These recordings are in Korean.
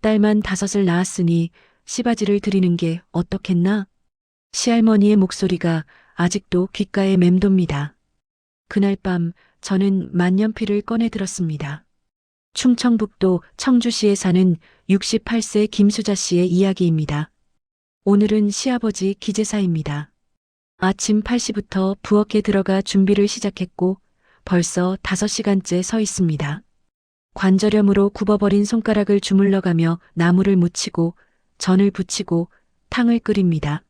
딸만 5을 낳았으니 시바지를 드리는 게 어떻겠나? 시할머니의 목소리가 아직도 귓가에 맴돕니다. 그날 밤 저는 만년필을 꺼내 들었습니다. 충청북도 청주시에 사는 68세 김수자 씨의 이야기입니다. 오늘은 시아버지 기제사입니다. 아침 8시부터 부엌에 들어가 준비를 시작했고 벌써 5시간째 서 있습니다. 관절염으로 굽어버린 손가락을 주물러가며 나무를 묻히고 전을 붙이고 탕을 끓입니다.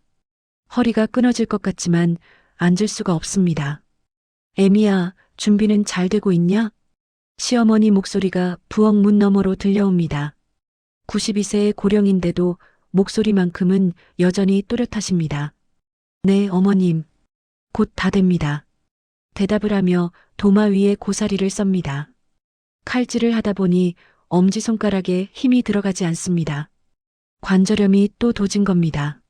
허리가 끊어질 것 같지만 앉을 수가 없습니다. 애미야, 준비는 잘 되고 있냐? 시어머니 목소리가 부엌 문 너머로 들려옵니다. 92세의 고령인데도 목소리만큼은 여전히 또렷하십니다. 네, 어머님. 곧 다 됩니다. 대답을 하며 도마 위에 고사리를 썹니다. 칼질을 하다 보니 엄지손가락에 힘이 들어가지 않습니다. 관절염이 또 도진 겁니다.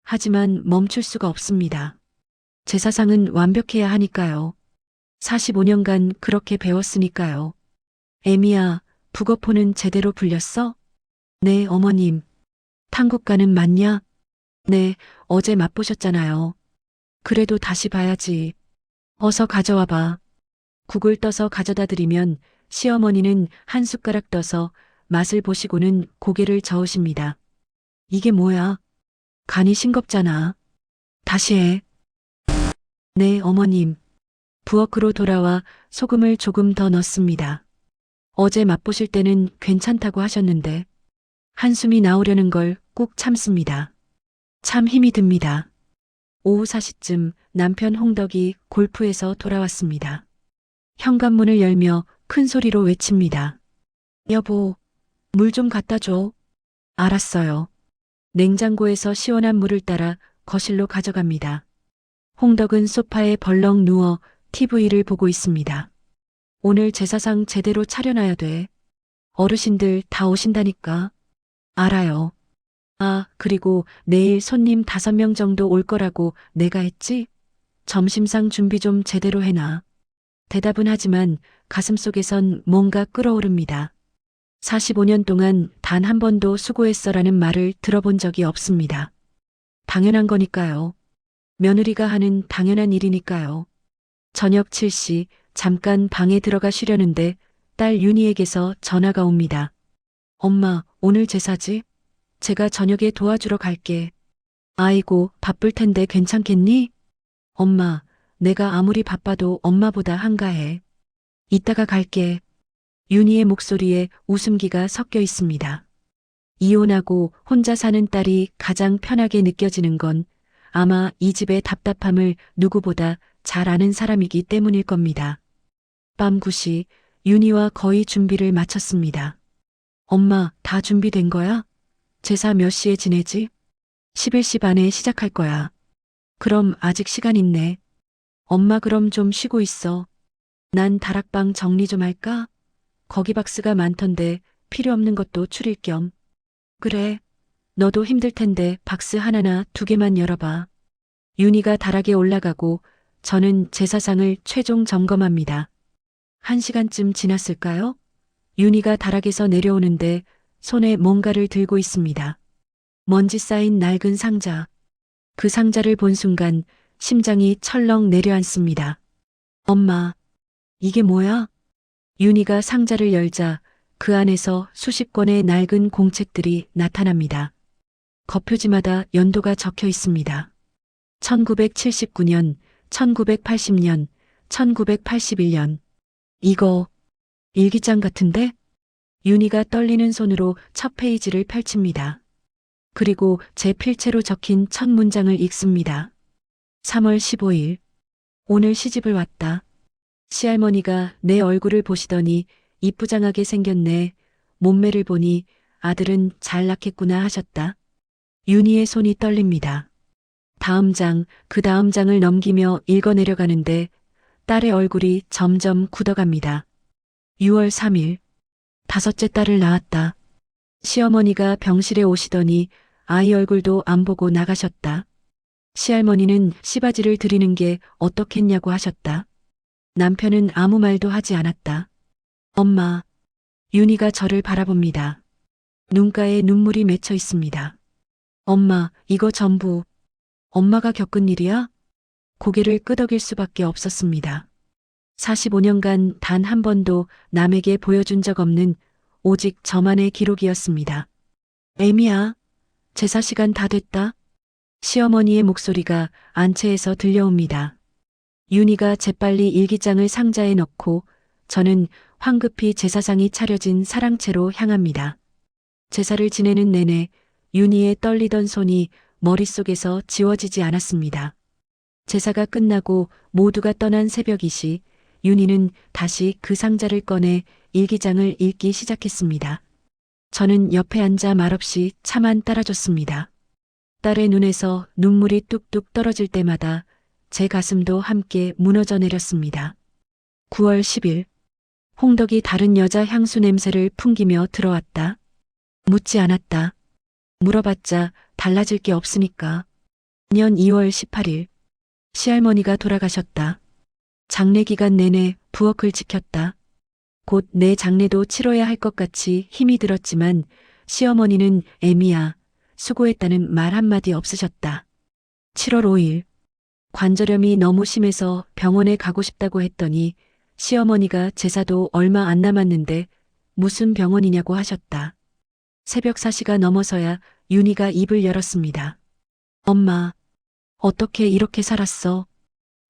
하지만 멈출 수가 없습니다. 제사상은 완벽해야 하니까요. 45년간 그렇게 배웠으니까요. 애미야, 북어포는 제대로 불렸어? 네, 어머님. 탕국가는 맞냐? 네, 어제 맛보셨잖아요. 그래도 다시 봐야지. 어서 가져와 봐. 국을 떠서 가져다 드리면 시어머니는 한 숟가락 떠서 맛을 보시고는 고개를 저으십니다. 이게 뭐야? 간이 싱겁잖아. 다시 해. 네, 어머님. 부엌으로 돌아와 소금을 조금 더 넣습니다. 어제 맛보실 때는 괜찮다고 하셨는데 한숨이 나오려는 걸 꾹 참습니다. 참 힘이 듭니다. 오후 4시쯤 남편 홍덕이 골프에서 돌아왔습니다. 현관문을 열며 큰 소리로 외칩니다. 여보, 물 좀 갖다 줘. 알았어요. 냉장고에서 시원한 물을 따라 거실로 가져갑니다. 홍덕은 소파에 벌렁 누워 TV를 보고 있습니다. 오늘 제사상 제대로 차려놔야 돼. 어르신들 다 오신다니까. 알아요. 아, 그리고 내일 손님 5명 정도 올 거라고 내가 했지? 점심상 준비 좀 제대로 해놔. 대답은 하지만 가슴속에선 뭔가 끓어오릅니다. 45년 동안 단 한 번도 수고했어라는 말을 들어본 적이 없습니다. 당연한 거니까요. 며느리가 하는 당연한 일이니까요. 저녁 7시 잠깐 방에 들어가 쉬려는데 딸 윤희에게서 전화가 옵니다. 엄마, 오늘 제사지? 제가 저녁에 도와주러 갈게. 아이고, 바쁠 텐데 괜찮겠니? 엄마, 내가 아무리 바빠도 엄마보다 한가해. 이따가 갈게. 윤희의 목소리에 웃음기가 섞여 있습니다. 이혼하고 혼자 사는 딸이 가장 편하게 느껴지는 건 아마 이 집의 답답함을 누구보다 잘 아는 사람이기 때문일 겁니다. 밤 9시 윤희와 거의 준비를 마쳤습니다. 엄마, 다 준비된 거야? 제사 몇 시에 지내지? 11시 반에 시작할 거야. 그럼 아직 시간 있네. 엄마 그럼 좀 쉬고 있어. 난 다락방 정리 좀 할까? 거기 박스가 많던데 필요 없는 것도 추릴 겸. 그래. 너도 힘들 텐데 박스 하나나 2개만 열어봐. 윤희가 다락에 올라가고 저는 제사상을 최종 점검합니다. 1시간쯤 지났을까요? 윤희가 다락에서 내려오는데 손에 뭔가를 들고 있습니다. 먼지 쌓인 낡은 상자. 그 상자를 본 순간 심장이 철렁 내려앉습니다. 엄마, 이게 뭐야? 윤희가 상자를 열자 그 안에서 수십 권의 낡은 공책들이 나타납니다. 겉표지마다 연도가 적혀 있습니다. 1979년, 1980년, 1981년. 이거 일기장 같은데? 윤희가 떨리는 손으로 첫 페이지를 펼칩니다. 그리고 제 필체로 적힌 첫 문장을 읽습니다. 3월 15일. 오늘 시집을 왔다. 시할머니가 내 얼굴을 보시더니 이쁘장하게 생겼네. 몸매를 보니 아들은 잘 낳겠구나 하셨다. 윤희의 손이 떨립니다. 다음 장, 그 다음 장을 넘기며 읽어내려가는데 딸의 얼굴이 점점 굳어갑니다. 6월 3일. 5째 딸을 낳았다. 시어머니가 병실에 오시더니 아이 얼굴도 안 보고 나가셨다. 시할머니는 시바지를 드리는 게 어떻겠냐고 하셨다. 남편은 아무 말도 하지 않았다. 엄마, 윤희가 저를 바라봅니다. 눈가에 눈물이 맺혀 있습니다. 엄마, 이거 전부 엄마가 겪은 일이야? 고개를 끄덕일 수밖에 없었습니다. 45년간 단 한 번도 남에게 보여준 적 없는 오직 저만의 기록이었습니다. 애미야, 제사 시간 다 됐다. 시어머니의 목소리가 안채에서 들려옵니다. 윤희가 재빨리 일기장을 상자에 넣고 저는 황급히 제사상이 차려진 사랑채로 향합니다. 제사를 지내는 내내 윤희의 떨리던 손이 머릿속에서 지워지지 않았습니다. 제사가 끝나고 모두가 떠난 새벽이시 윤희는 다시 그 상자를 꺼내 일기장을 읽기 시작했습니다. 저는 옆에 앉아 말없이 차만 따라줬습니다. 딸의 눈에서 눈물이 뚝뚝 떨어질 때마다 제 가슴도 함께 무너져 내렸습니다. 9월 10일, 홍덕이 다른 여자 향수 냄새를 풍기며 들어왔다. 묻지 않았다. 물어봤자 달라질 게 없으니까. 년 2월 18일, 시할머니가 돌아가셨다. 장례 기간 내내 부엌을 지켰다. 곧 내 장례도 치러야 할 것 같이 힘이 들었지만 시어머니는 애미야, 수고했다는 말 한마디 없으셨다. 7월 5일, 관절염이 너무 심해서 병원에 가고 싶다고 했더니 시어머니가 제사도 얼마 안 남았는데 무슨 병원이냐고 하셨다. 새벽 4시가 넘어서야 윤희가 입을 열었습니다. 엄마, 어떻게 이렇게 살았어?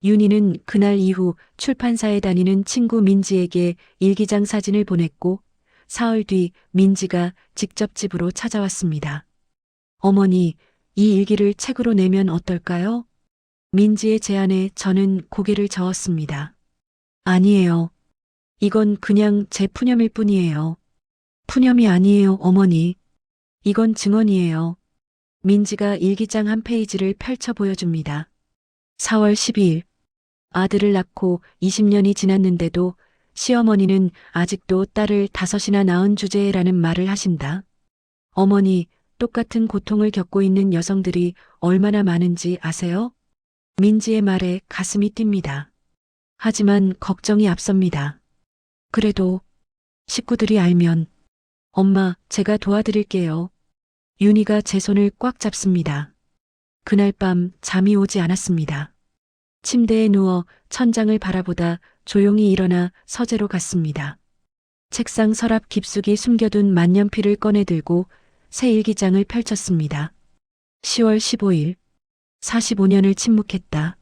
윤희는 그날 이후 출판사에 다니는 친구 민지에게 일기장 사진을 보냈고 사흘 뒤 민지가 직접 집으로 찾아왔습니다. 어머니, 이 일기를 책으로 내면 어떨까요? 민지의 제안에 저는 고개를 저었습니다. 아니에요. 이건 그냥 제 푸념일 뿐이에요. 푸념이 아니에요, 어머니. 이건 증언이에요. 민지가 일기장 한 페이지를 펼쳐 보여줍니다. 4월 12일. 아들을 낳고 20년이 지났는데도 시어머니는 아직도 딸을 5이나 낳은 주제라는 말을 하신다. 어머니, 똑같은 고통을 겪고 있는 여성들이 얼마나 많은지 아세요? 민지의 말에 가슴이 뜁니다. 하지만 걱정이 앞섭니다. 그래도 식구들이 알면 엄마, 제가 도와드릴게요. 윤희가 제 손을 꽉 잡습니다. 그날 밤 잠이 오지 않았습니다. 침대에 누워 천장을 바라보다 조용히 일어나 서재로 갔습니다. 책상 서랍 깊숙이 숨겨둔 만년필을 꺼내 들고 새 일기장을 펼쳤습니다. 10월 15일, 45년을 침묵했다.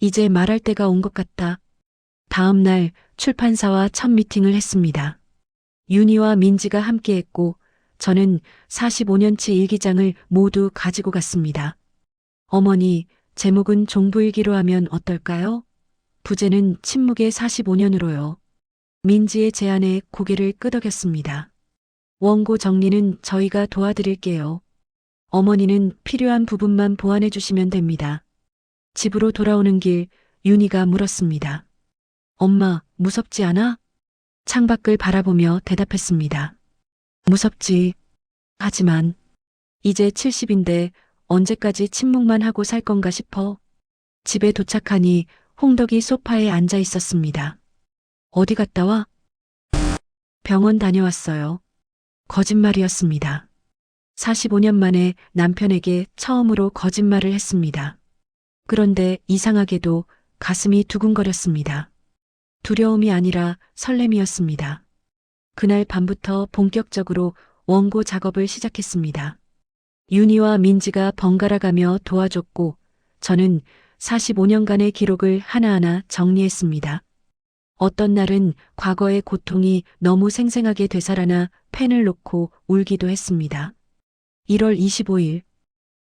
이제 말할 때가 온 것 같다. 다음 날 출판사와 첫 미팅을 했습니다. 윤희와 민지가 함께했고 저는 45년치 일기장을 모두 가지고 갔습니다. 어머니, 제목은 종부일기로 하면 어떨까요? 부제는 침묵의 45년으로요. 민지의 제안에 고개를 끄덕였습니다. 원고 정리는 저희가 도와드릴게요. 어머니는 필요한 부분만 보완해 주시면 됩니다. 집으로 돌아오는 길 윤희가 물었습니다. 엄마, 무섭지 않아? 창밖을 바라보며 대답했습니다. 무섭지. 하지만 이제 70인데 언제까지 침묵만 하고 살 건가 싶어. 집에 도착하니 홍덕이 소파에 앉아 있었습니다. 어디 갔다 와? 병원 다녀왔어요. 거짓말이었습니다. 45년 만에 남편에게 처음으로 거짓말을 했습니다. 그런데 이상하게도 가슴이 두근거렸습니다. 두려움이 아니라 설렘이었습니다. 그날 밤부터 본격적으로 원고 작업을 시작했습니다. 윤희와 민지가 번갈아가며 도와줬고 저는 45년간의 기록을 하나하나 정리했습니다. 어떤 날은 과거의 고통이 너무 생생하게 되살아나 펜을 놓고 울기도 했습니다. 1월 25일,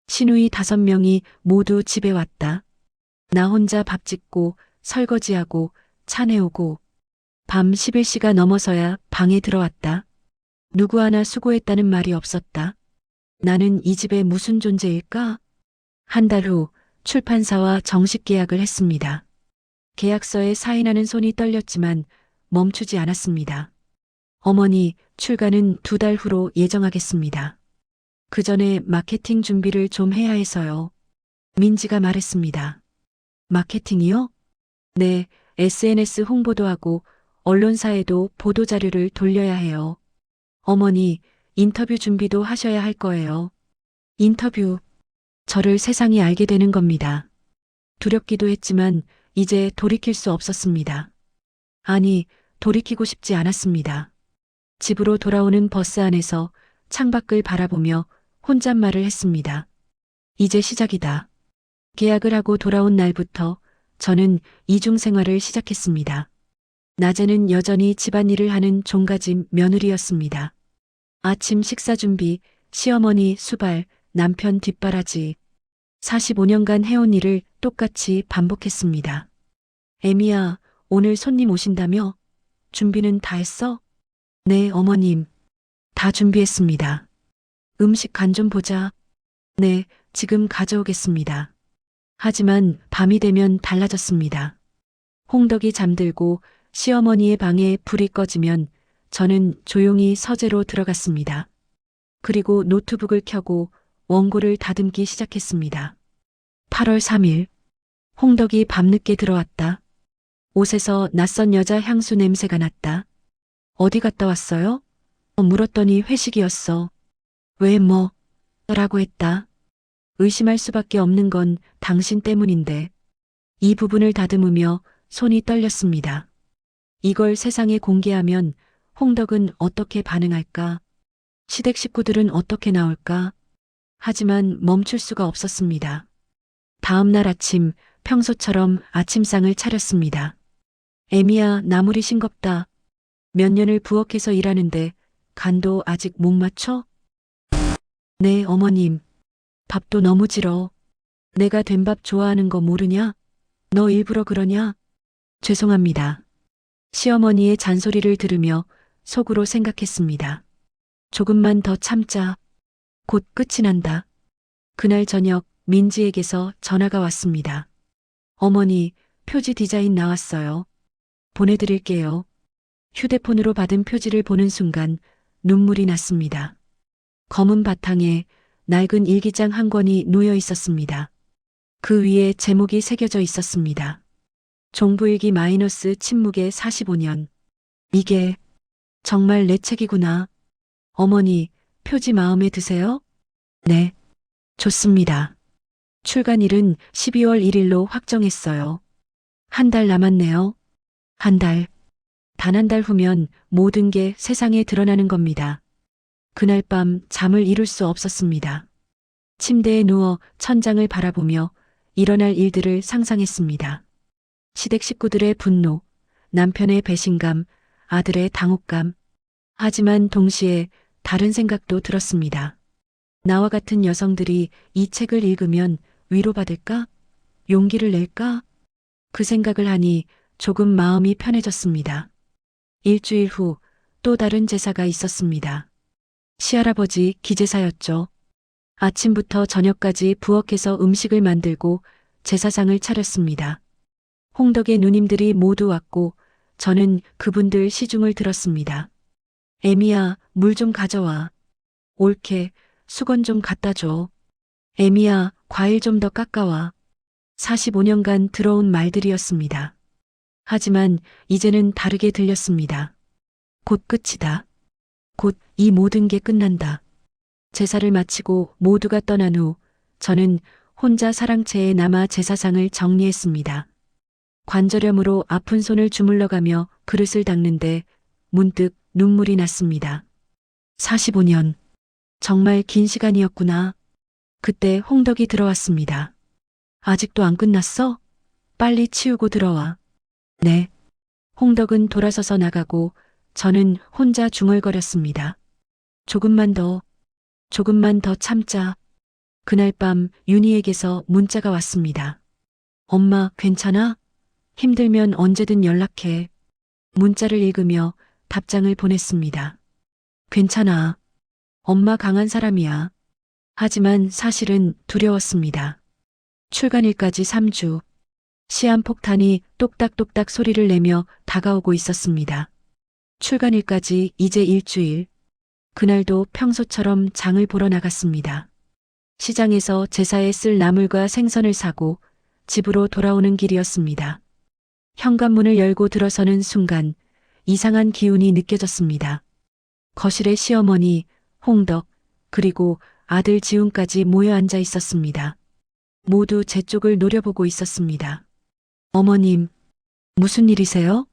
시누이 5명이 모두 집에 왔다. 나 혼자 밥 짓고 설거지하고 차 내오고 밤 11시가 넘어서야 방에 들어왔다. 누구 하나 수고했다는 말이 없었다. 나는 이 집의 무슨 존재일까? 한 달 후 출판사와 정식 계약을 했습니다. 계약서에 사인하는 손이 떨렸지만 멈추지 않았습니다. 어머니, 출간은 2달 후로 예정하겠습니다. 그 전에 마케팅 준비를 좀 해야 해서요. 민지가 말했습니다. 마케팅이요? 네, SNS 홍보도 하고 언론사에도 보도자료를 돌려야 해요. 어머니, 인터뷰 준비도 하셔야 할 거예요. 인터뷰. 저를 세상이 알게 되는 겁니다. 두렵기도 했지만 이제 돌이킬 수 없었습니다. 아니, 돌이키고 싶지 않았습니다. 집으로 돌아오는 버스 안에서 창밖을 바라보며 혼잣말을 했습니다. 이제 시작이다. 계약을 하고 돌아온 날부터 저는 이중 생활을 시작했습니다. 낮에는 여전히 집안일을 하는 종갓집 며느리였습니다. 아침 식사 준비, 시어머니 수발, 남편 뒷바라지. 45년간 해온 일을 똑같이 반복했습니다. 애미야, 오늘 손님 오신다며? 준비는 다 했어? 네, 어머님. 다 준비했습니다. 음식 간 좀 보자. 네, 지금 가져오겠습니다. 하지만 밤이 되면 달라졌습니다. 홍덕이 잠들고 시어머니의 방에 불이 꺼지면 저는 조용히 서재로 들어갔습니다. 그리고 노트북을 켜고 원고를 다듬기 시작했습니다. 8월 3일. 홍덕이 밤늦게 들어왔다. 옷에서 낯선 여자 향수 냄새가 났다. 어디 갔다 왔어요? 물었더니 회식이었어. 왜 뭐? 라고 했다. 의심할 수밖에 없는 건 당신 때문인데. 이 부분을 다듬으며 손이 떨렸습니다. 이걸 세상에 공개하면 홍덕은 어떻게 반응할까? 시댁 식구들은 어떻게 나올까? 하지만 멈출 수가 없었습니다. 다음 날 아침 평소처럼 아침상을 차렸습니다. 애미야, 나물이 싱겁다. 몇 년을 부엌에서 일하는데 간도 아직 못 맞춰? 네, 어머님. 밥도 너무 질어. 내가 된밥 좋아하는 거 모르냐? 너 일부러 그러냐? 죄송합니다. 시어머니의 잔소리를 들으며 속으로 생각했습니다. 조금만 더 참자. 곧 끝이 난다. 그날 저녁 민지에게서 전화가 왔습니다. 어머니, 표지 디자인 나왔어요. 보내드릴게요. 휴대폰으로 받은 표지를 보는 순간 눈물이 났습니다. 검은 바탕에 낡은 일기장 한 권이 놓여 있었습니다. 그 위에 제목이 새겨져 있었습니다. 종부일기 마이너스 침묵의 45년. 이게 정말 내 책이구나. 어머니, 표지 마음에 드세요? 네. 좋습니다. 출간일은 12월 1일로 확정했어요. 한 달 남았네요. 한 달. 단 한 달 후면 모든 게 세상에 드러나는 겁니다. 그날 밤 잠을 이룰 수 없었습니다. 침대에 누워 천장을 바라보며 일어날 일들을 상상했습니다. 시댁 식구들의 분노, 남편의 배신감, 아들의 당혹감. 하지만 동시에 다른 생각도 들었습니다. 나와 같은 여성들이 이 책을 읽으면 위로받을까? 용기를 낼까? 그 생각을 하니 조금 마음이 편해졌습니다. 일주일 후 또 다른 제사가 있었습니다. 시할아버지 기제사였죠. 아침부터 저녁까지 부엌에서 음식을 만들고 제사상을 차렸습니다. 홍덕의 누님들이 모두 왔고 저는 그분들 시중을 들었습니다. 애미야, 물 좀 가져와. 옳게, 수건 좀 갖다 줘. 애미야, 과일 좀 더 깎아와. 45년간 들어온 말들이었습니다. 하지만 이제는 다르게 들렸습니다. 곧 끝이다. 곧 이 모든 게 끝난다. 제사를 마치고 모두가 떠난 후 저는 혼자 사랑채에 남아 제사상을 정리했습니다. 관절염으로 아픈 손을 주물러가며 그릇을 닦는데 문득 눈물이 났습니다. 45년. 정말 긴 시간이었구나. 그때 홍덕이 들어왔습니다. 아직도 안 끝났어? 빨리 치우고 들어와. 네. 홍덕은 돌아서서 나가고 저는 혼자 중얼거렸습니다. 조금만 더 참자. 그날 밤 윤희에게서 문자가 왔습니다. 엄마, 괜찮아? 힘들면 언제든 연락해. 문자를 읽으며 답장을 보냈습니다. 괜찮아. 엄마 강한 사람이야. 하지만 사실은 두려웠습니다. 출간일까지 3주. 시한폭탄이 똑딱똑딱 소리를 내며 다가오고 있었습니다. 출간일까지 이제 일주일. 그날도 평소처럼 장을 보러 나갔습니다. 시장에서 제사에 쓸 나물과 생선을 사고 집으로 돌아오는 길이었습니다. 현관문을 열고 들어서는 순간 이상한 기운이 느껴졌습니다. 거실에 시어머니, 홍덕, 그리고 아들 지훈까지 모여 앉아 있었습니다. 모두 제 쪽을 노려보고 있었습니다. 어머님, 무슨 일이세요?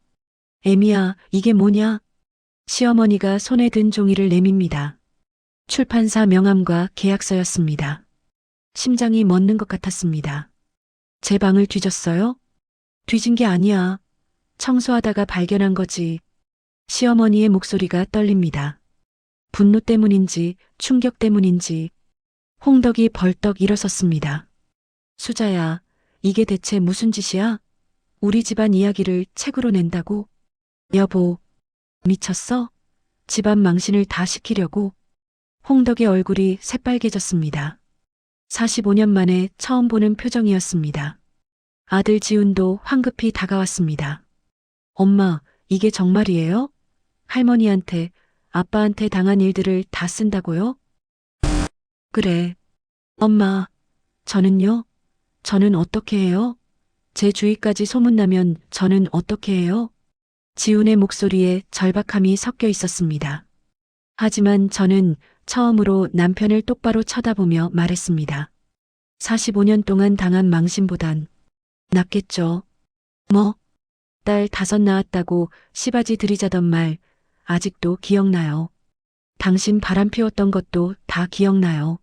애미야, 이게 뭐냐? 시어머니가 손에 든 종이를 내밉니다. 출판사 명함과 계약서였습니다. 심장이 멎는 것 같았습니다. 제 방을 뒤졌어요? 뒤진 게 아니야. 청소하다가 발견한 거지. 시어머니의 목소리가 떨립니다. 분노 때문인지 충격 때문인지 홍덕이 벌떡 일어섰습니다. 수자야, 이게 대체 무슨 짓이야? 우리 집안 이야기를 책으로 낸다고? 여보, 미쳤어? 집안 망신을 다 시키려고? 홍덕의 얼굴이 새빨개졌습니다. 45년 만에 처음 보는 표정이었습니다. 아들 지훈도 황급히 다가왔습니다. 엄마, 이게 정말이에요? 할머니한테, 아빠한테 당한 일들을 다 쓴다고요? 그래. 엄마, 저는요? 저는 어떻게 해요? 제 주위까지 소문나면 저는 어떻게 해요? 지훈의 목소리에 절박함이 섞여 있었습니다. 하지만 저는 처음으로 남편을 똑바로 쳐다보며 말했습니다. 45년 동안 당한 망신보단 낫겠죠. 뭐? 딸 5 낳았다고 시바지 들이자던 말 아직도 기억나요. 당신 바람 피웠던 것도 다 기억나요.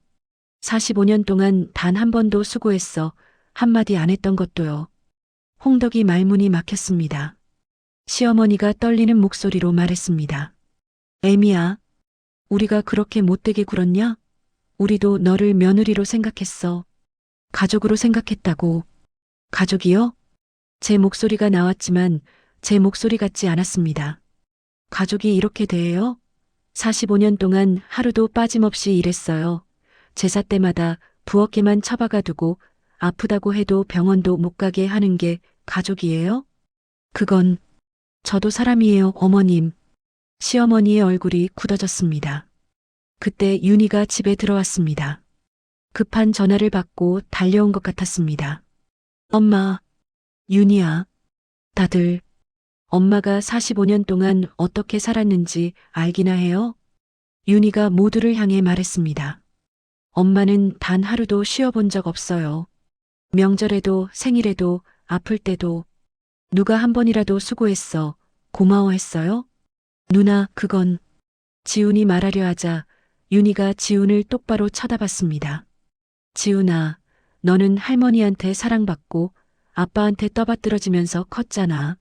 45년 동안 단 한 번도 수고했어 한마디 안 했던 것도요. 홍덕이 말문이 막혔습니다. 시어머니가 떨리는 목소리로 말했습니다. 애미야, 우리가 그렇게 못되게 굴었냐? 우리도 너를 며느리로 생각했어. 가족으로 생각했다고. 가족이요? 제 목소리가 나왔지만 제 목소리 같지 않았습니다. 가족이 이렇게 대해요? 45년 동안 하루도 빠짐없이 일했어요. 제사 때마다 부엌에만 처박아 두고 아프다고 해도 병원도 못 가게 하는 게 가족이에요? 그건 저도 사람이에요, 어머님. 시어머니의 얼굴이 굳어졌습니다. 그때 윤희가 집에 들어왔습니다. 급한 전화를 받고 달려온 것 같았습니다. 엄마, 윤희야, 다들 엄마가 45년 동안 어떻게 살았는지 알기나 해요? 윤희가 모두를 향해 말했습니다. 엄마는 단 하루도 쉬어본 적 없어요. 명절에도 생일에도 아플 때도 누가 한 번이라도 수고했어, 고마워했어요? 누나, 그건 지훈이 말하려 하자 윤희가 지훈을 똑바로 쳐다봤습니다. 지훈아, 너는 할머니한테 사랑받고 아빠한테 떠받들어지면서 컸잖아.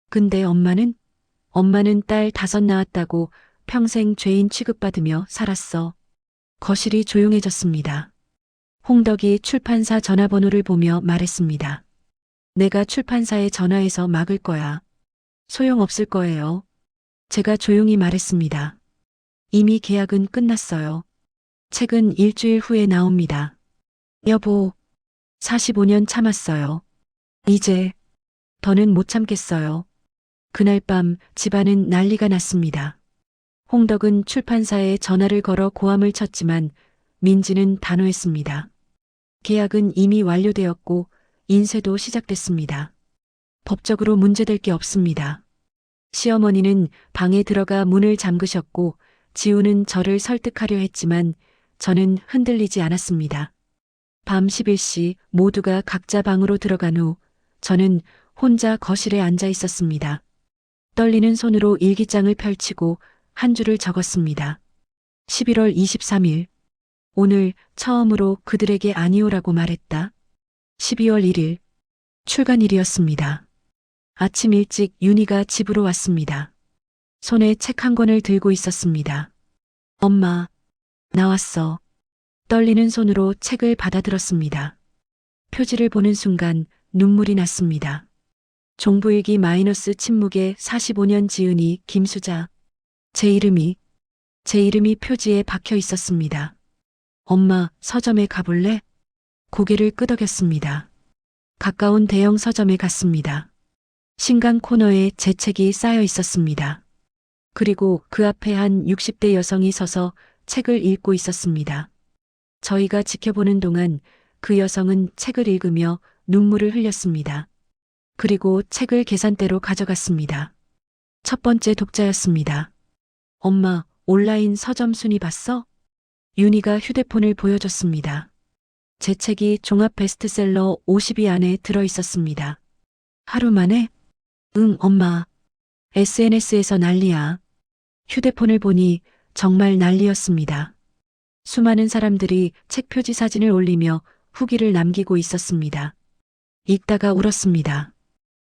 근데 엄마는 딸 5 낳았다고 평생 죄인 취급받으며 살았어. 거실이 조용해졌습니다. 홍덕이 출판사 전화번호를 보며 말했습니다. 내가 출판사에 전화해서 막을 거야. 소용없을 거예요. 제가 조용히 말했습니다. 이미 계약은 끝났어요. 책은 일주일 후에 나옵니다. 여보, 45년 참았어요. 이제 더는 못 참겠어요. 그날 밤 집안은 난리가 났습니다. 홍덕은 출판사에 전화를 걸어 고함을 쳤지만 민지는 단호했습니다. 계약은 이미 완료되었고 인쇄도 시작됐습니다. 법적으로 문제될 게 없습니다. 시어머니는 방에 들어가 문을 잠그셨고 지훈은 저를 설득하려 했지만 저는 흔들리지 않았습니다. 밤 11시 모두가 각자 방으로 들어간 후 저는 혼자 거실에 앉아 있었습니다. 떨리는 손으로 일기장을 펼치고 한 줄을 적었습니다. 11월 23일. 오늘 처음으로 그들에게 아니오라고 말했다. 12월 1일. 출간일이었습니다. 아침 일찍 윤희가 집으로 왔습니다. 손에 책 한 권을 들고 있었습니다. 엄마, 나왔어. 떨리는 손으로 책을 받아들었습니다. 표지를 보는 순간 눈물이 났습니다. 종부일기 마이너스 침묵의 45년 지은이 김수자. 제 이름이 표지에 박혀 있었습니다. 엄마, 서점에 가볼래? 고개를 끄덕였습니다. 가까운 대형 서점에 갔습니다. 신간 코너에 제 책이 쌓여 있었습니다. 그리고 그 앞에 한 60대 여성이 서서 책을 읽고 있었습니다. 저희가 지켜보는 동안 그 여성은 책을 읽으며 눈물을 흘렸습니다. 그리고 책을 계산대로 가져갔습니다. 첫 번째 독자였습니다. 엄마, 온라인 서점 순위 봤어? 윤희가 휴대폰을 보여줬습니다. 제 책이 종합 베스트셀러 50위 안에 들어 있었습니다. 하루 만에? 응, 엄마. SNS에서 난리야. 휴대폰을 보니 정말 난리였습니다. 수많은 사람들이 책 표지 사진을 올리며 후기를 남기고 있었습니다. 읽다가 울었습니다.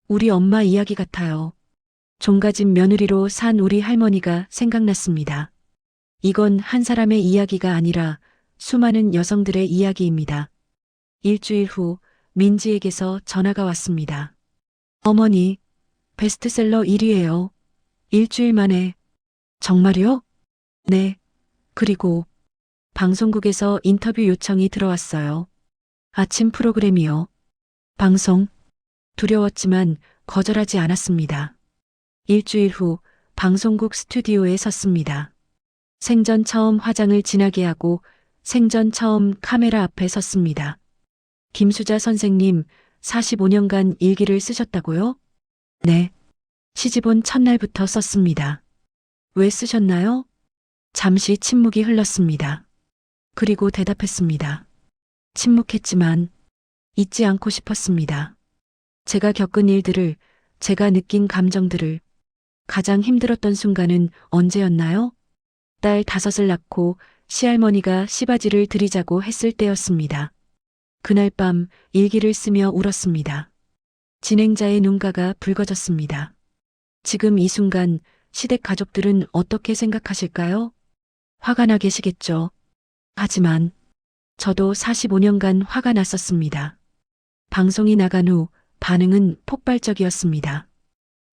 우리 엄마 이야기 같아요. 종가집 며느리로 산 우리 할머니가 생각났습니다. 이건 한 사람의 이야기가 아니라 수많은 여성들의 이야기입니다. 일주일 후 민지에게서 전화가 왔습니다. 어머니, 베스트셀러 1위예요. 일주일 만에. 정말요? 네. 그리고 방송국에서 인터뷰 요청이 들어왔어요. 아침 프로그램이요. 방송. 두려웠지만 거절하지 않았습니다. 일주일 후 방송국 스튜디오에 섰습니다. 생전 처음 화장을 진하게 하고 생전 처음 카메라 앞에 섰습니다. 김수자 선생님, 45년간 일기를 쓰셨다고요? 네. 시집 온 첫날부터 썼습니다. 왜 쓰셨나요? 잠시 침묵이 흘렀습니다. 그리고 대답했습니다. 침묵했지만 잊지 않고 싶었습니다. 제가 겪은 일들을, 제가 느낀 감정들을. 가장 힘들었던 순간은 언제였나요? 딸 5을 낳고 시할머니가 시바지를 드리자고 했을 때였습니다. 그날 밤 일기를 쓰며 울었습니다. 진행자의 눈가가 붉어졌습니다. 지금 이 순간 시댁 가족들은 어떻게 생각하실까요? 화가 나 계시겠죠. 하지만 저도 45년간 화가 났었습니다. 방송이 나간 후 반응은 폭발적이었습니다.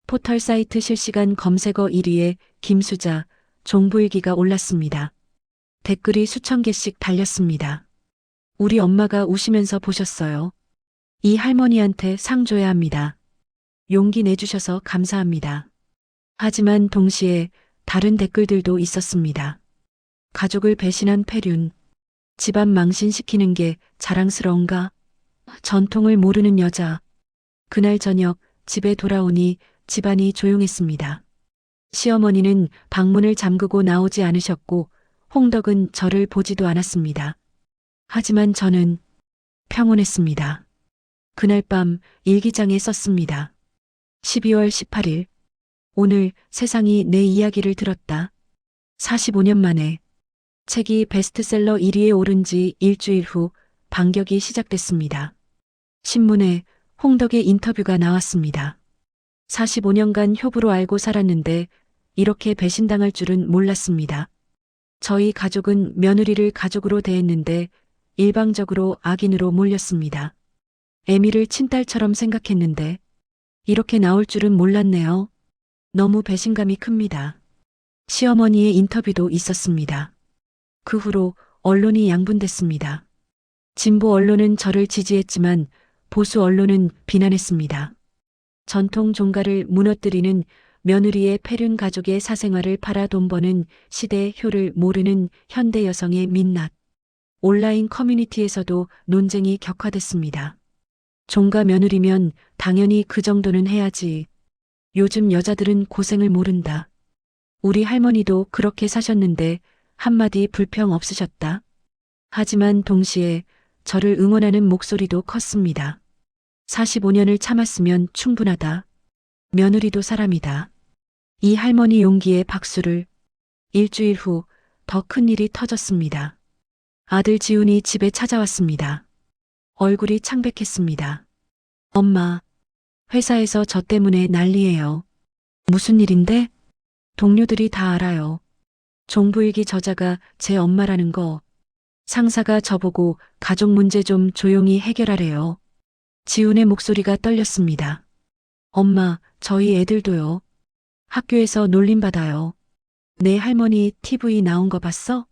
포털 사이트 실시간 검색어 1위에 김수자, 종부일기가 올랐습니다. 댓글이 수천 개씩 달렸습니다. 우리 엄마가 우시면서 보셨어요. 이 할머니한테 상 줘야 합니다. 용기 내주셔서 감사합니다. 하지만 동시에 다른 댓글들도 있었습니다. 가족을 배신한 폐륜, 집안 망신시키는 게 자랑스러운가? 전통을 모르는 여자. 그날 저녁 집에 돌아오니 집안이 조용했습니다. 시어머니는 방문을 잠그고 나오지 않으셨고 홍덕은 저를 보지도 않았습니다. 하지만 저는 평온했습니다. 그날 밤 일기장에 썼습니다. 12월 18일. 오늘 세상이 내 이야기를 들었다. 45년 만에. 책이 베스트셀러 1위에 오른 지 일주일 후 반격이 시작됐습니다. 신문에 홍덕의 인터뷰가 나왔습니다. 45년간 효부로 알고 살았는데 이렇게 배신당할 줄은 몰랐습니다. 저희 가족은 며느리를 가족으로 대했는데 일방적으로 악인으로 몰렸습니다. 애미를 친딸처럼 생각했는데 이렇게 나올 줄은 몰랐네요. 너무 배신감이 큽니다. 시어머니의 인터뷰도 있었습니다. 그 후로 언론이 양분됐습니다. 진보 언론은 저를 지지했지만 보수 언론은 비난했습니다. 전통 종가를 무너뜨리는 며느리의 폐륜 가족의 사생활을 팔아 돈 버는 시대의 효를 모르는 현대 여성의 민낯. 온라인 커뮤니티에서도 논쟁이 격화됐습니다. 종가 며느리면 당연히 그 정도는 해야지. 요즘 여자들은 고생을 모른다. 우리 할머니도 그렇게 사셨는데 한마디 불평 없으셨다. 하지만 동시에 저를 응원하는 목소리도 컸습니다. 45년을 참았으면 충분하다. 며느리도 사람이다. 이 할머니 용기에 박수를. 일주일 후 더 큰 일이 터졌습니다. 아들 지훈이 집에 찾아왔습니다. 얼굴이 창백했습니다. 엄마, 회사에서 저 때문에 난리예요. 무슨 일인데? 동료들이 다 알아요. 종부일기 저자가 제 엄마라는 거. 상사가 저보고 가족 문제 좀 조용히 해결하래요. 지훈의 목소리가 떨렸습니다. 엄마, 저희 애들도요. 학교에서 놀림받아요. 내 할머니 TV 나온 거 봤어?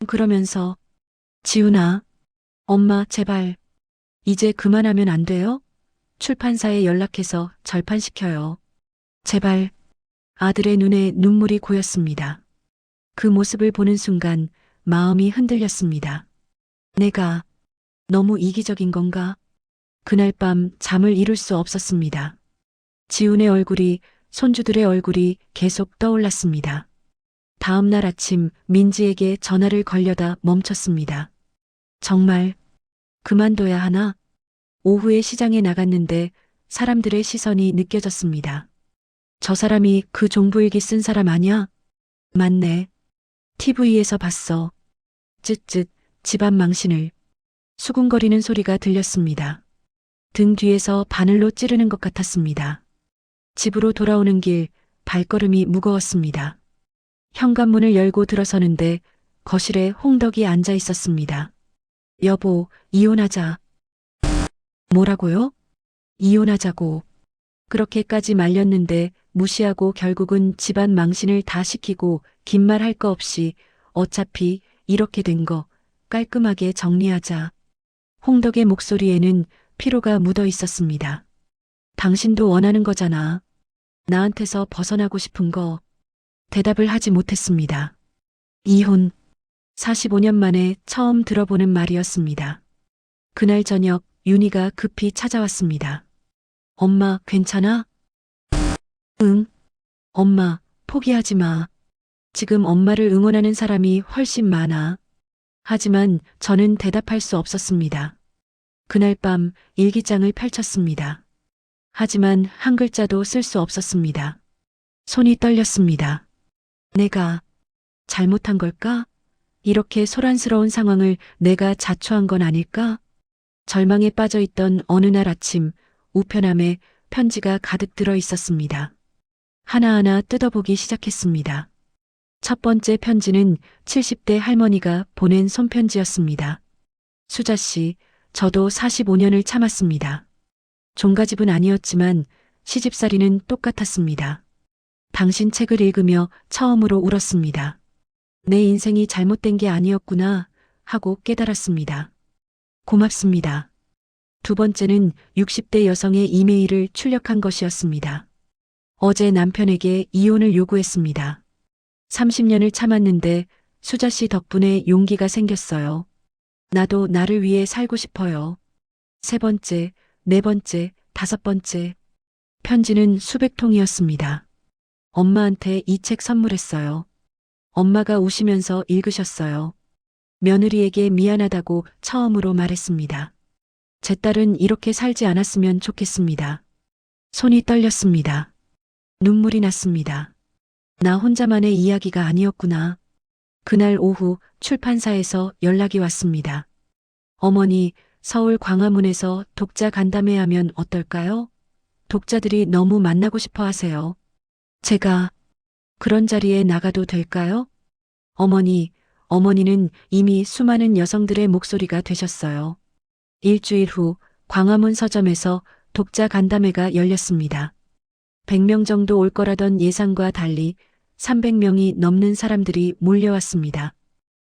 그러면서 지훈아, 엄마 제발 이제 그만하면 안 돼요? 출판사에 연락해서 절판시켜요. 제발. 아들의 눈에 눈물이 고였습니다. 그 모습을 보는 순간 마음이 흔들렸습니다. 내가 너무 이기적인 건가? 그날 밤 잠을 이룰 수 없었습니다. 지훈의 얼굴이, 손주들의 얼굴이 계속 떠올랐습니다. 다음 날 아침 민지에게 전화를 걸려다 멈췄습니다. 정말 그만둬야 하나? 오후에 시장에 나갔는데 사람들의 시선이 느껴졌습니다. 저 사람이 그 종부일기 쓴 사람 아냐? 맞네. TV에서 봤어. 쯧쯧 집안 망신을. 수군거리는 소리가 들렸습니다. 등 뒤에서 바늘로 찌르는 것 같았습니다. 집으로 돌아오는 길 발걸음이 무거웠습니다. 현관문을 열고 들어서는데 거실에 홍덕이 앉아 있었습니다. 여보, 이혼하자. 뭐라고요? 이혼하자고. 그렇게까지 말렸는데 무시하고 결국은 집안 망신을 다 시키고 긴 말 할 거 없이 어차피 이렇게 된 거 깔끔하게 정리하자. 홍덕의 목소리에는 피로가 묻어 있었습니다. 당신도 원하는 거잖아. 나한테서 벗어나고 싶은 거. 대답을 하지 못했습니다. 이혼. 45년 만에 처음 들어보는 말이었습니다. 그날 저녁 윤희가 급히 찾아왔습니다. 엄마, 괜찮아? 응. 엄마, 포기하지 마. 지금 엄마를 응원하는 사람이 훨씬 많아. 하지만 저는 대답할 수 없었습니다. 그날 밤 일기장을 펼쳤습니다. 하지만 한 글자도 쓸 수 없었습니다. 손이 떨렸습니다. 내가 잘못한 걸까? 이렇게 소란스러운 상황을 내가 자초한 건 아닐까? 절망에 빠져 있던 어느 날 아침 우편함에 편지가 가득 들어 있었습니다. 하나하나 뜯어보기 시작했습니다. 첫 번째 편지는 70대 할머니가 보낸 손편지였습니다. 수자 씨, 저도 45년을 참았습니다. 종가집은 아니었지만 시집살이는 똑같았습니다. 당신 책을 읽으며 처음으로 울었습니다. 내 인생이 잘못된 게 아니었구나 하고 깨달았습니다. 고맙습니다. 두 번째는 60대 여성의 이메일을 출력한 것이었습니다. 어제 남편에게 이혼을 요구했습니다. 30년을 참았는데 수자 씨 덕분에 용기가 생겼어요. 나도 나를 위해 살고 싶어요. 세 번째, 네 번째, 다섯 번째. 편지는 수백 통이었습니다. 엄마한테 이 책 선물했어요. 엄마가 우시면서 읽으셨어요. 며느리에게 미안하다고 처음으로 말했습니다. 제 딸은 이렇게 살지 않았으면 좋겠습니다. 손이 떨렸습니다. 눈물이 났습니다. 나 혼자만의 이야기가 아니었구나. 그날 오후 출판사에서 연락이 왔습니다. 어머니, 서울 광화문에서 독자 간담회 하면 어떨까요? 독자들이 너무 만나고 싶어 하세요. 제가 그런 자리에 나가도 될까요? 어머니는 이미 수많은 여성들의 목소리가 되셨어요. 일주일 후 광화문 서점에서 독자 간담회가 열렸습니다. 100명 정도 올 거라던 예상과 달리 300명이 넘는 사람들이 몰려왔습니다.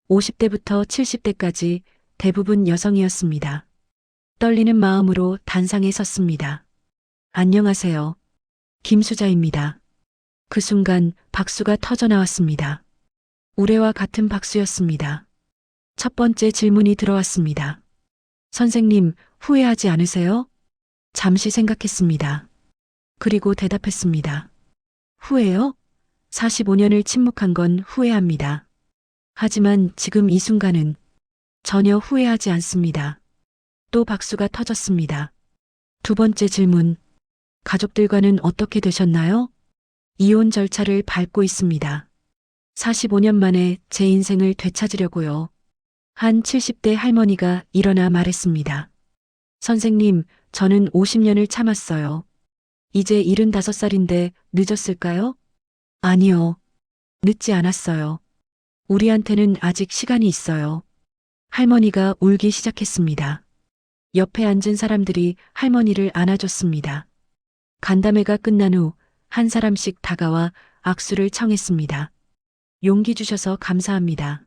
50대부터 70대까지 대부분 여성이었습니다. 떨리는 마음으로 단상에 섰습니다. 안녕하세요. 김수자입니다. 그 순간 박수가 터져 나왔습니다. 우레와 같은 박수였습니다. 첫 번째 질문이 들어왔습니다. 선생님, 후회하지 않으세요? 잠시 생각했습니다. 그리고 대답했습니다. 후회요? 45년을 침묵한 건 후회합니다. 하지만 지금 이 순간은 전혀 후회하지 않습니다. 또 박수가 터졌습니다. 두 번째 질문. 가족들과는 어떻게 되셨나요? 이혼 절차를 밟고 있습니다. 45년 만에 제 인생을 되찾으려고요. 한 70대 할머니가 일어나 말했습니다. 선생님, 저는 50년을 참았어요. 이제 75살인데 늦었을까요? 아니요. 늦지 않았어요. 우리한테는 아직 시간이 있어요. 할머니가 울기 시작했습니다. 옆에 앉은 사람들이 할머니를 안아줬습니다. 간담회가 끝난 후 한 사람씩 다가와 악수를 청했습니다. 용기 주셔서 감사합니다.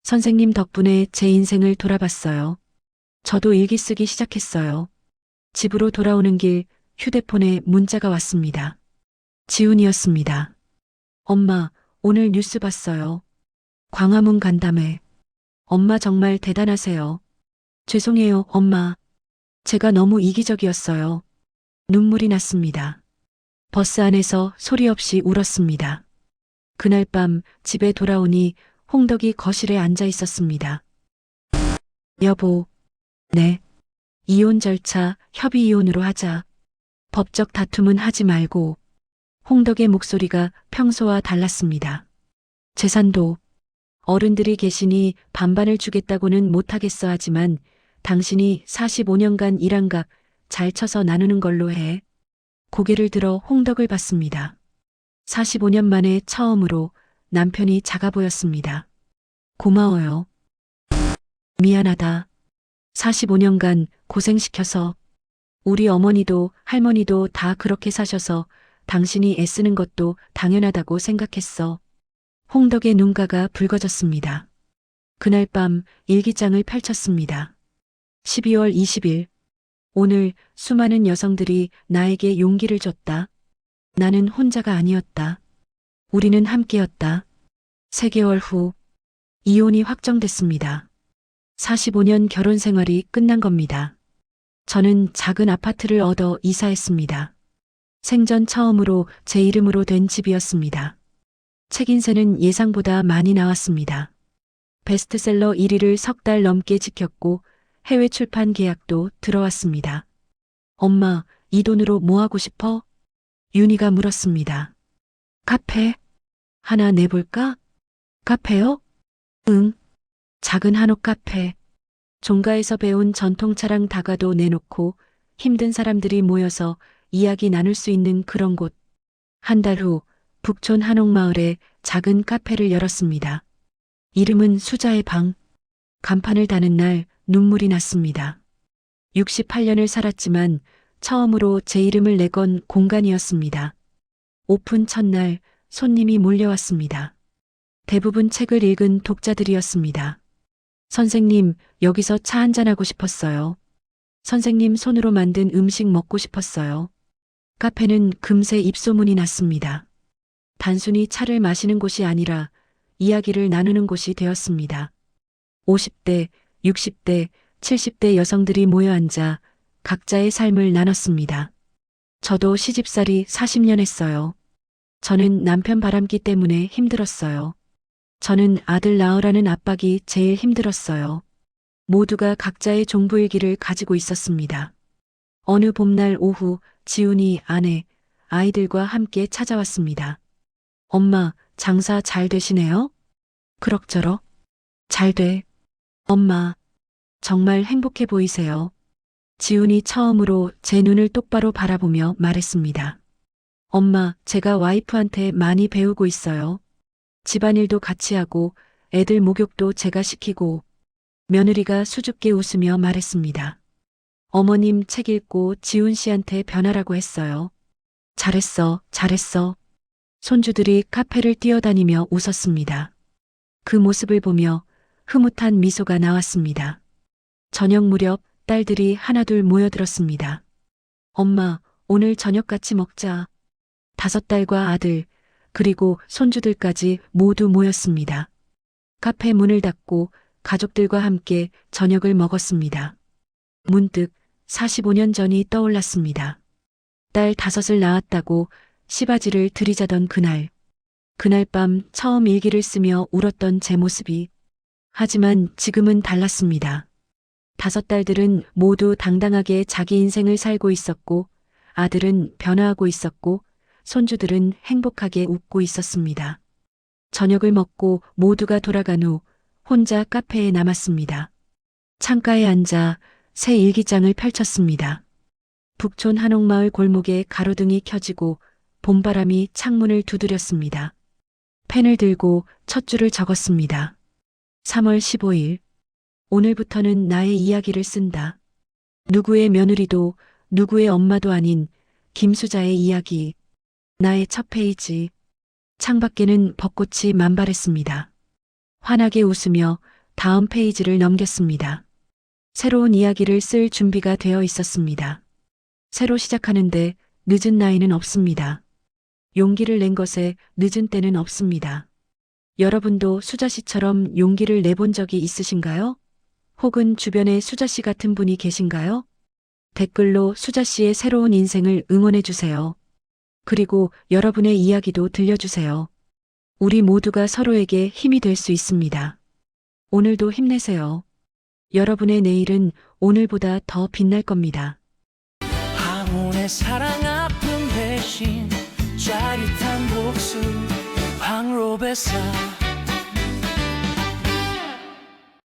선생님 덕분에 제 인생을 돌아봤어요. 저도 일기 쓰기 시작했어요. 집으로 돌아오는 길 휴대폰에 문자가 왔습니다. 지훈이었습니다. 엄마, 오늘 뉴스 봤어요. 광화문 간담회. 엄마 정말 대단하세요. 죄송해요, 엄마. 제가 너무 이기적이었어요. 눈물이 났습니다. 버스 안에서 소리 없이 울었습니다. 그날 밤 집에 돌아오니 홍덕이 거실에 앉아 있었습니다. 여보, 네. 이혼 절차 협의 이혼으로 하자. 법적 다툼은 하지 말고. 홍덕의 목소리가 평소와 달랐습니다. 재산도 어른들이 계시니 반반을 주겠다고는 못하겠어 하지만 당신이 45년간 일한 값 잘 쳐서 나누는 걸로 해. 고개를 들어 홍덕을 봤습니다. 45년 만에 처음으로 남편이 작아 보였습니다. 고마워요. 미안하다. 45년간 고생시켜서 우리 어머니도 할머니도 다 그렇게 사셔서 당신이 애쓰는 것도 당연하다고 생각했어. 홍덕의 눈가가 붉어졌습니다. 그날 밤 일기장을 펼쳤습니다. 12월 20일. 오늘 수많은 여성들이 나에게 용기를 줬다. 나는 혼자가 아니었다. 우리는 함께였다. 3개월 후 이혼이 확정됐습니다. 45년 결혼 생활이 끝난 겁니다. 저는 작은 아파트를 얻어 이사했습니다. 생전 처음으로 제 이름으로 된 집이었습니다. 책인세는 예상보다 많이 나왔습니다. 베스트셀러 1위를 3달 넘게 지켰고 해외 출판 계약도 들어왔습니다. 엄마, 이 돈으로 뭐 하고 싶어? 윤희가 물었습니다. 카페? 하나 내볼까? 카페요? 응. 작은 한옥 카페. 종가에서 배운 전통차랑 다가도 내놓고 힘든 사람들이 모여서 이야기 나눌 수 있는 그런 곳. 한 달 후 북촌 한옥마을에 작은 카페를 열었습니다. 이름은 수자의 방. 간판을 다는 날 눈물이 났습니다. 68년을 살았지만 처음으로 제 이름을 내건 공간이었습니다. 오픈 첫날 손님이 몰려왔습니다. 대부분 책을 읽은 독자들이었습니다. 선생님, 여기서 차 한잔하고 싶었어요. 선생님 손으로 만든 음식 먹고 싶었어요. 카페는 금세 입소문이 났습니다. 단순히 차를 마시는 곳이 아니라 이야기를 나누는 곳이 되었습니다. 50대, 60대, 70대 여성들이 모여 앉아 각자의 삶을 나눴습니다. 저도 시집살이 40년 했어요. 저는 남편 바람기 때문에 힘들었어요. 저는 아들 낳으라는 압박이 제일 힘들었어요. 모두가 각자의 종부일기를 가지고 있었습니다. 어느 봄날 오후 지훈이 아내, 아이들과 함께 찾아왔습니다. 엄마, 장사 잘 되시네요? 그럭저럭. 잘 돼. 엄마, 정말 행복해 보이세요. 지훈이 처음으로 제 눈을 똑바로 바라보며 말했습니다. 엄마, 제가 와이프한테 많이 배우고 있어요. 집안일도 같이 하고 애들 목욕도 제가 시키고. 며느리가 수줍게 웃으며 말했습니다. 어머님 책 읽고 지훈 씨한테 변하라고 했어요. 잘했어, 잘했어. 손주들이 카페를 뛰어다니며 웃었습니다. 그 모습을 보며 흐뭇한 미소가 나왔습니다. 저녁 무렵 딸들이 하나둘 모여들었습니다. 엄마, 오늘 저녁 같이 먹자. 5딸과 아들, 그리고 손주들까지 모두 모였습니다. 카페 문을 닫고 가족들과 함께 저녁을 먹었습니다. 문득 45년 전이 떠올랐습니다. 딸 5을 낳았다고 시바지를 들이자던 그날. 그날 밤 처음 일기를 쓰며 울었던 제 모습이. 하지만 지금은 달랐습니다. 5딸들은 모두 당당하게 자기 인생을 살고 있었고, 아들은 변화하고 있었고, 손주들은 행복하게 웃고 있었습니다. 저녁을 먹고 모두가 돌아간 후 혼자 카페에 남았습니다. 창가에 앉아 새 일기장을 펼쳤습니다. 북촌 한옥마을 골목에 가로등이 켜지고 봄바람이 창문을 두드렸습니다. 펜을 들고 첫 줄을 적었습니다. 3월 15일. 오늘부터는 나의 이야기를 쓴다. 누구의 며느리도 누구의 엄마도 아닌 김수자의 이야기. 나의 첫 페이지. 창밖에는 벚꽃이 만발했습니다. 환하게 웃으며 다음 페이지를 넘겼습니다. 새로운 이야기를 쓸 준비가 되어 있었습니다. 새로 시작하는데 늦은 나이는 없습니다. 용기를 낸 것에 늦은 때는 없습니다. 여러분도 수자 씨처럼 용기를 내본 적이 있으신가요? 혹은 주변에 수자 씨 같은 분이 계신가요? 댓글로 수자 씨의 새로운 인생을 응원해 주세요. 그리고 여러분의 이야기도 들려주세요. 우리 모두가 서로에게 힘이 될 수 있습니다. 오늘도 힘내세요. 여러분의 내일은 오늘보다 더 빛날 겁니다. 항온의 사랑 아픔 대신 짜릿한 복수 황로베사